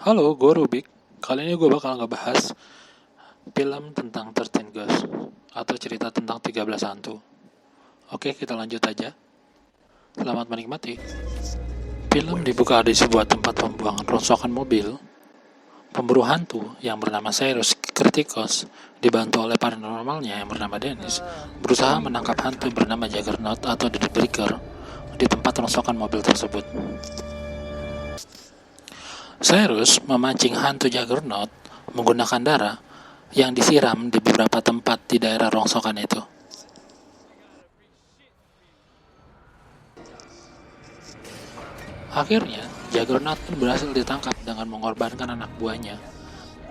Halo, gue Rubik. Kali ini gue bakal ngebahas film tentang 13 Ghosts atau cerita tentang 13 hantu. Oke, kita lanjut aja. Selamat menikmati. Film dibuka di sebuah tempat pembuangan rongsokan mobil. Pemburu hantu yang bernama Cyrus Kritikos dibantu oleh paranormalnya yang bernama Dennis berusaha menangkap hantu bernama Juggernaut atau The Breaker di tempat rongsokan mobil tersebut. Cyrus memancing hantu Juggernaut menggunakan darah yang disiram di beberapa tempat di daerah rongsokan itu. Akhirnya, Juggernaut pun berhasil ditangkap dengan mengorbankan anak buahnya.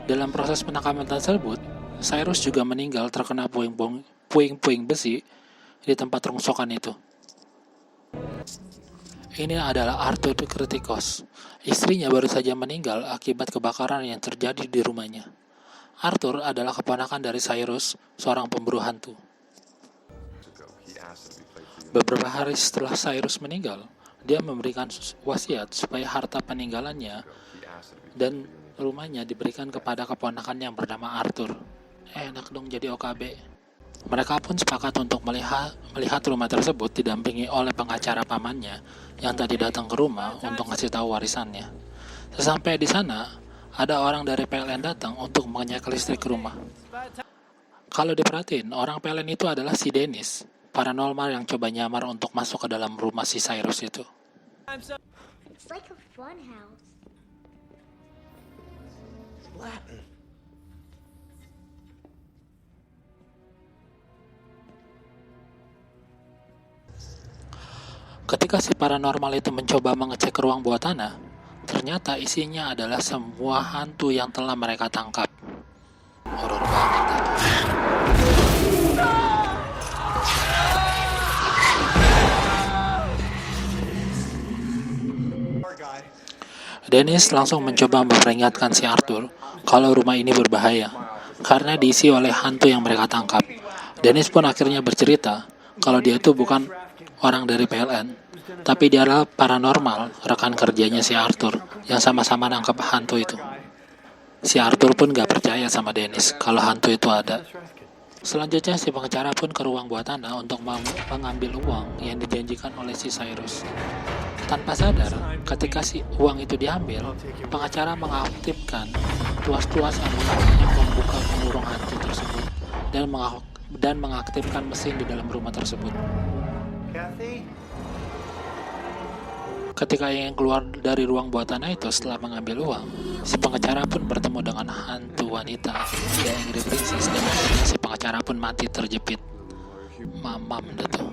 Dalam proses penangkapan tersebut, Cyrus juga meninggal terkena puing-puing besi di tempat rongsokan itu. Ini adalah Arthur Kritikos. Istrinya baru saja meninggal akibat kebakaran yang terjadi di rumahnya. Arthur adalah keponakan dari Cyrus, seorang pemburu hantu. Beberapa hari setelah Cyrus meninggal, dia memberikan wasiat supaya harta peninggalannya dan rumahnya diberikan kepada keponakan yang bernama Arthur. Enak dong jadi OKB. Mereka pun sepakat untuk melihat rumah tersebut didampingi oleh pengacara pamannya yang tadi datang ke rumah untuk ngasih tahu warisannya. Sesampai di sana, ada orang dari PLN datang untuk mengecek listrik ke rumah. Kalau diperhatiin, orang PLN itu adalah si Dennis, paranormal yang coba nyamar untuk masuk ke dalam rumah si Cyrus itu. It's like a fun house. Latin. Ketika si paranormal itu mencoba mengecek ruang bawah tanah, ternyata isinya adalah semua hantu yang telah mereka tangkap. Horor banget. Dennis langsung mencoba memperingatkan si Arthur kalau rumah ini berbahaya karena diisi oleh hantu yang mereka tangkap. Dennis pun akhirnya bercerita kalau dia itu bukan orang dari PLN, tapi dia adalah paranormal, rekan kerjanya si Arthur yang sama-sama nangkap hantu itu. Si Arthur pun gak percaya sama Dennis kalau hantu itu ada. Selanjutnya si pengacara pun ke ruang bawah tanah untuk mengambil uang yang dijanjikan oleh si Cyrus. Tanpa sadar, ketika si uang itu diambil, pengacara mengaktifkan tuas-tuas amunisi yang membuka pengurung hantu tersebut dan mengaktifkan mesin di dalam rumah tersebut. Kathy? Ketika ingin keluar dari ruang bawah tanah itu setelah mengambil uang, si pengacara pun bertemu dengan hantu wanita, The Angry Princess, dan akhirnya si pengacara pun mati terjepit. Mamam itu.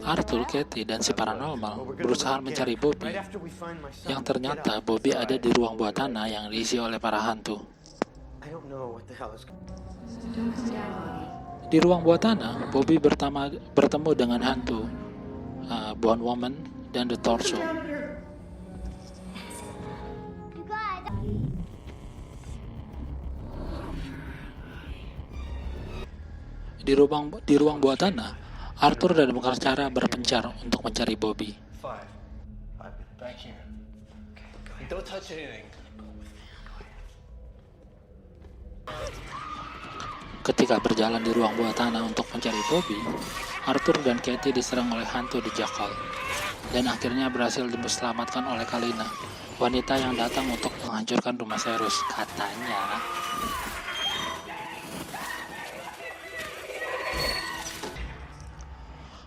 Arthur, Katie, dan si paranormal berusaha mencari Bobby, Right after we find my son. yang ternyata Bobby ada di ruang bawah tanah yang diisi oleh para hantu. I don't know what the hell is. Di ruang bawah tanah, Bobby bertemu dengan hantu Bone Woman dan The Torso. You guys. Di ruang bawah tanah, Arthur dan pengacara berpencar untuk mencari Bobby. 5. Back here. Okay, don't touch anything. Ketika berjalan di ruang bawah tanah untuk mencari Bobby, Arthur dan Katie diserang oleh hantu di Jackal, dan akhirnya berhasil diselamatkan oleh Kalina, wanita yang datang untuk menghancurkan rumah Cyrus, katanya.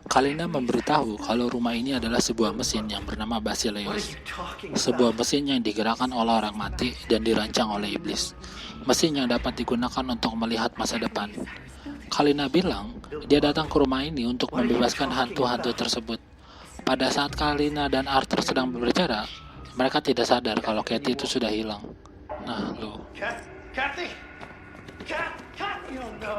Kalina memberitahu kalau rumah ini adalah sebuah mesin yang bernama Basileus, sebuah mesin yang digerakkan oleh orang mati dan dirancang oleh iblis. Mesin yang dapat digunakan untuk melihat masa depan. Kalina bilang dia datang ke rumah ini untuk membebaskan hantu-hantu tersebut. Pada saat Kalina dan Arthur sedang berbicara, mereka tidak sadar kalau Katie itu sudah hilang. Nah, lo. Kathy! Kathy! Oh no!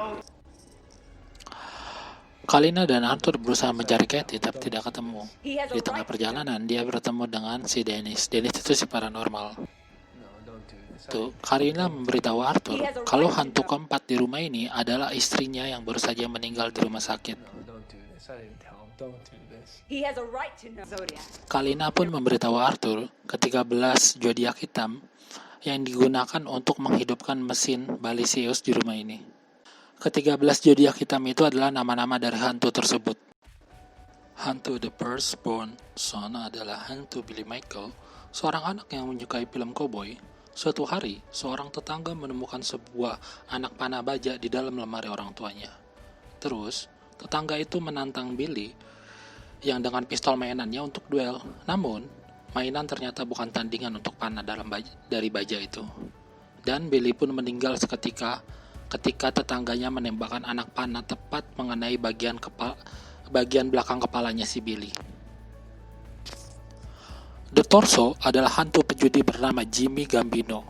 Kalina dan Arthur berusaha mencari Katie tapi tidak ketemu. Di tengah perjalanan, dia bertemu dengan si Dennis. Dennis itu si paranormal. Tuh, Kalina memberitahu Arthur kalau hantu keempat di rumah ini adalah istrinya yang baru saja meninggal di rumah sakit. this. I didn't tell him. Don't do this. He has a right to know. Zodiac. Kalina pun memberitahu Arthur ketika belas zodiak hitam yang digunakan untuk menghidupkan mesin Balisius di rumah ini. Ketiga belas zodiak hitam itu adalah nama-nama dari hantu tersebut. Hantu The Firstborn Son adalah hantu Billy Michael, seorang anak yang menyukai film koboi. Suatu hari, seorang tetangga menemukan sebuah anak panah baja di dalam lemari orang tuanya. Terus, tetangga itu menantang Billy yang dengan pistol mainannya untuk duel. Namun, mainan ternyata bukan tandingan untuk panah dari baja itu. Dan Billy pun meninggal seketika ketika tetangganya menembakkan anak panah tepat mengenai bagian belakang kepalanya si Billy. The Torso adalah hantu penjudi bernama Jimmy Gambino,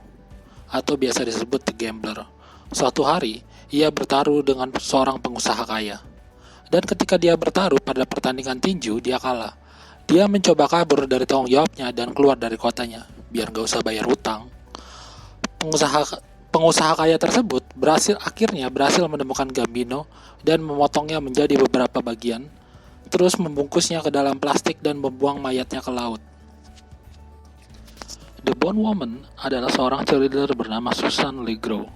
atau biasa disebut The Gambler. Suatu hari, ia bertaruh dengan seorang pengusaha kaya. Dan ketika dia bertaruh pada pertandingan tinju, dia kalah. Dia mencoba kabur dari tanggung jawabnya dan keluar dari kotanya, biar gak usah bayar hutang. Pengusaha kaya tersebut akhirnya berhasil menemukan Gambino dan memotongnya menjadi beberapa bagian, terus membungkusnya ke dalam plastik dan membuang mayatnya ke laut. The Bone Woman adalah seorang cheerleader bernama Susan Legro.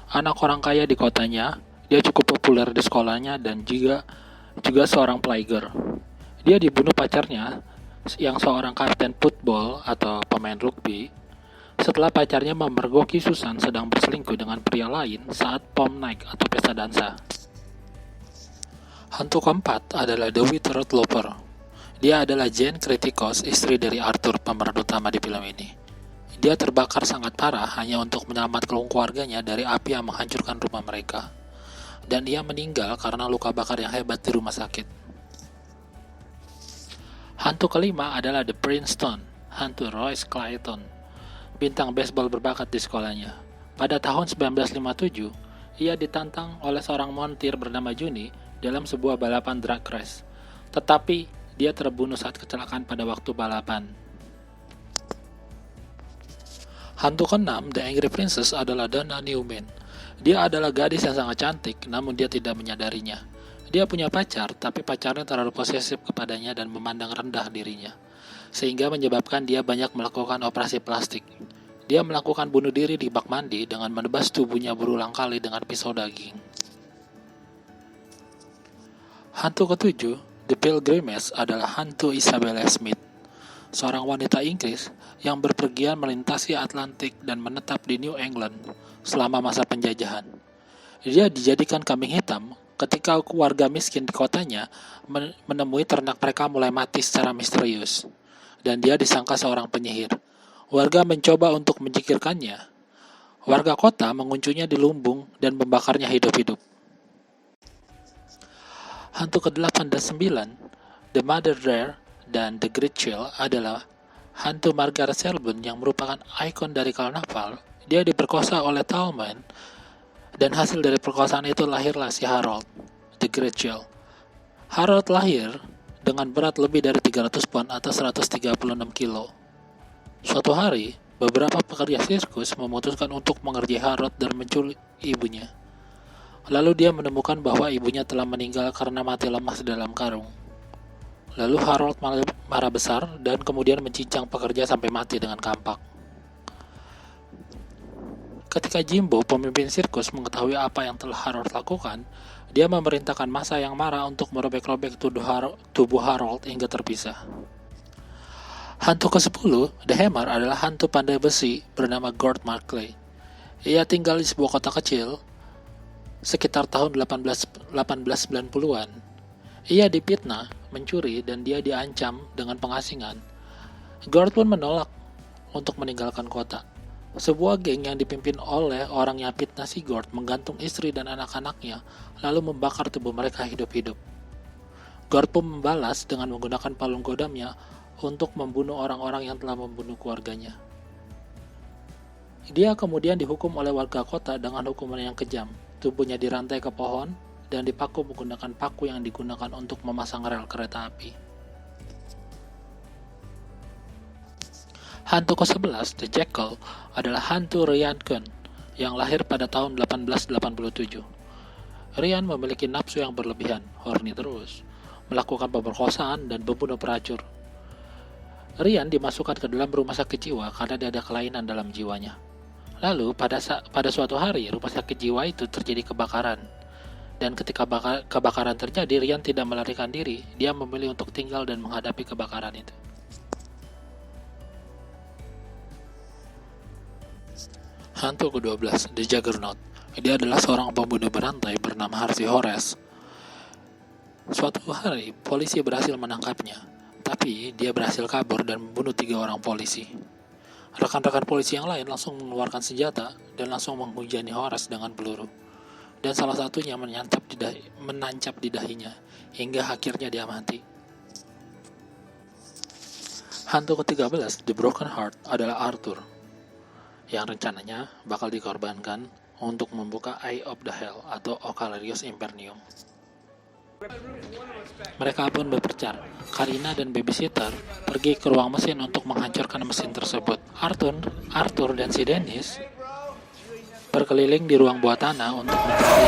Anak orang kaya di kotanya, dia cukup populer di sekolahnya dan juga seorang playgirl. Dia dibunuh pacarnya yang seorang kapten football atau pemain rugby setelah pacarnya memergoki Susan sedang berselingkuh dengan pria lain saat prom night atau pesta dansa. Hantu keempat adalah The Withered Lover. Dia adalah Jane Kritikos, istri dari Arthur, pemeran utama di film ini. Dia terbakar sangat parah hanya untuk menyelamatkan keluarganya dari api yang menghancurkan rumah mereka. Dan ia meninggal karena luka bakar yang hebat di rumah sakit. Hantu kelima adalah The Princeton, hantu Royce Clayton, bintang baseball berbakat di sekolahnya. Pada tahun 1957, ia ditantang oleh seorang montir bernama Juni dalam sebuah balapan drag race. Tetapi dia terbunuh saat kecelakaan pada waktu balapan. Hantu keenam, The Angry Princess, adalah Donna Newman. Dia adalah gadis yang sangat cantik, namun dia tidak menyadarinya. Dia punya pacar, tapi pacarnya terlalu posesif kepadanya dan memandang rendah dirinya, sehingga menyebabkan dia banyak melakukan operasi plastik. Dia melakukan bunuh diri di bak mandi dengan menebas tubuhnya berulang kali dengan pisau daging. Hantu ketujuh, The Pilgrimess, adalah hantu Isabella Smith, seorang wanita Inggris yang berpergian melintasi Atlantik dan menetap di New England selama masa penjajahan. Dia dijadikan kambing hitam ketika warga miskin di kotanya menemui ternak mereka mulai mati secara misterius, dan dia disangka seorang penyihir. Warga mencoba untuk menyingkirkannya. Warga kota menguncunya di lumbung dan membakarnya hidup-hidup. Hantu ke-8 dan 9, The Mother There dan The Great Chill, adalah hantu Margaret Selborne yang merupakan ikon dari karnaval. Dia diperkosa oleh Talman, dan hasil dari perkosaan itu lahirlah si Harold, The Great Chill. Harold lahir dengan berat lebih dari 300 pon atau 136 kilo. Suatu hari, beberapa pekerja sirkus memutuskan untuk mengerjai Harold dan menculik ibunya. Lalu dia menemukan bahwa ibunya telah meninggal karena mati lemas dalam karung. Lalu Harold marah besar dan kemudian mencincang pekerja sampai mati dengan kampak. Ketika Jimbo, pemimpin sirkus, mengetahui apa yang telah Harold lakukan, dia memerintahkan massa yang marah untuk merobek-robek tubuh Harold hingga terpisah. Hantu ke-10, The Hammer, adalah hantu pandai besi bernama Gord Markley. Ia tinggal di sebuah kota kecil sekitar tahun 1890-an. Ia dipitnah, mencuri, dan dia diancam dengan pengasingan. Gord pun menolak untuk meninggalkan kota. Sebuah geng yang dipimpin oleh orang yang fitnah si Gord menggantung istri dan anak-anaknya, lalu membakar tubuh mereka hidup-hidup. Gord pun membalas dengan menggunakan palung godamnya untuk membunuh orang-orang yang telah membunuh keluarganya. Dia kemudian dihukum oleh warga kota dengan hukuman yang kejam. Tubuhnya dirantai ke pohon dan dipaku menggunakan paku yang digunakan untuk memasang rel kereta api. Hantu ke-11, The Jackal, adalah hantu Ryan Kuhn yang lahir pada tahun 1887. Ryan memiliki nafsu yang berlebihan, horny terus. melakukan pemerkosaan, dan membunuh pelacur. Ryan dimasukkan ke dalam rumah sakit jiwa karena dia ada kelainan dalam jiwanya. Lalu pada suatu hari rumah sakit jiwa itu terjadi kebakaran. Dan ketika kebakaran terjadi, Ryan tidak melarikan diri. Dia memilih untuk tinggal dan menghadapi kebakaran itu. Hantu ke-12, The Juggernaut. Dia adalah seorang pembunuh berantai bernama Harvey Horace. Suatu hari, polisi berhasil menangkapnya, tapi dia berhasil kabur dan membunuh 3 orang polisi. Rekan-rekan polisi yang lain langsung mengeluarkan senjata dan langsung menghujani Horace dengan peluru. Dan salah satunya menancap di dahinya, hingga akhirnya dia mati. Hantu ke-13, The Broken Heart, adalah Arthur, yang rencananya bakal dikorbankan untuk membuka Eye of the Hell atau Ocalarius Impernium. Mereka pun berpencar. Karina dan babysitter pergi ke ruang mesin untuk menghancurkan mesin tersebut. Arthur dan si Dennis berkeliling di ruang bawah tanah untuk mencari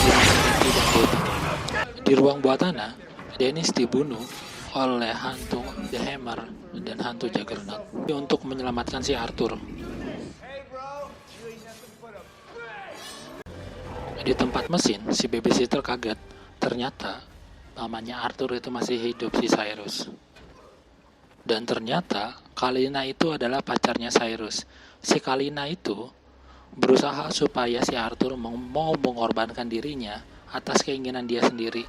Infinity dan Dota. Di ruang bawah tanah, Dennis dibunuh oleh hantu The Hammer dan hantu Juggernaut untuk menyelamatkan si Arthur. Di tempat mesin, si babysitter kaget. Ternyata pamannya Arthur itu masih hidup, si Cyrus. Dan ternyata Kalina itu adalah pacarnya Cyrus. Si Kalina itu berusaha supaya si Arthur mau mengorbankan dirinya atas keinginan dia sendiri.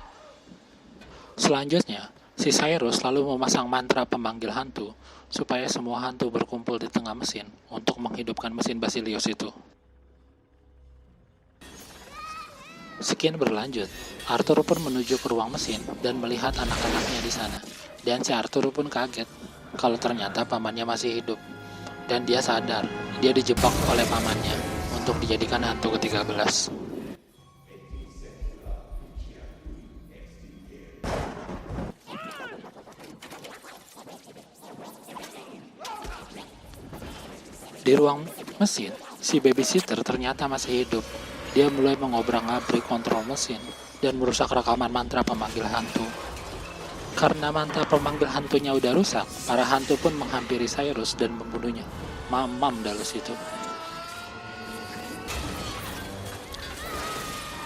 Selanjutnya, si Cyrus lalu memasang mantra pemanggil hantu supaya semua hantu berkumpul di tengah mesin untuk menghidupkan mesin Basilius itu. Sekian berlanjut, Arthur pun menuju ke ruang mesin dan melihat anak-anaknya di sana. Dan si Arthur pun kaget kalau ternyata pamannya masih hidup. Dan dia sadar, dia dijebak oleh pamannya untuk dijadikan hantu ke-13. Di ruang mesin, si babysitter ternyata masih hidup. Dia mulai mengobrak-abrik kontrol mesin dan merusak rekaman mantra pemanggil hantu. Karena mantra pemanggil hantunya udah rusak, para hantu pun menghampiri Cyrus dan membunuhnya. Mamam dalus itu.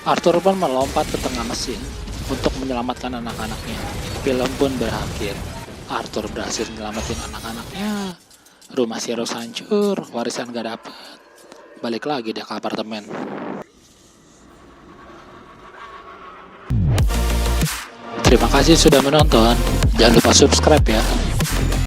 Arthur pun melompat ke tengah mesin untuk menyelamatkan anak-anaknya. Film pun berakhir. Arthur berhasil menyelamatin anak-anaknya. Rumah Cyrus hancur, warisan gak dapet. Balik lagi dia ke apartemen. Terima kasih sudah menonton. Jangan lupa subscribe ya.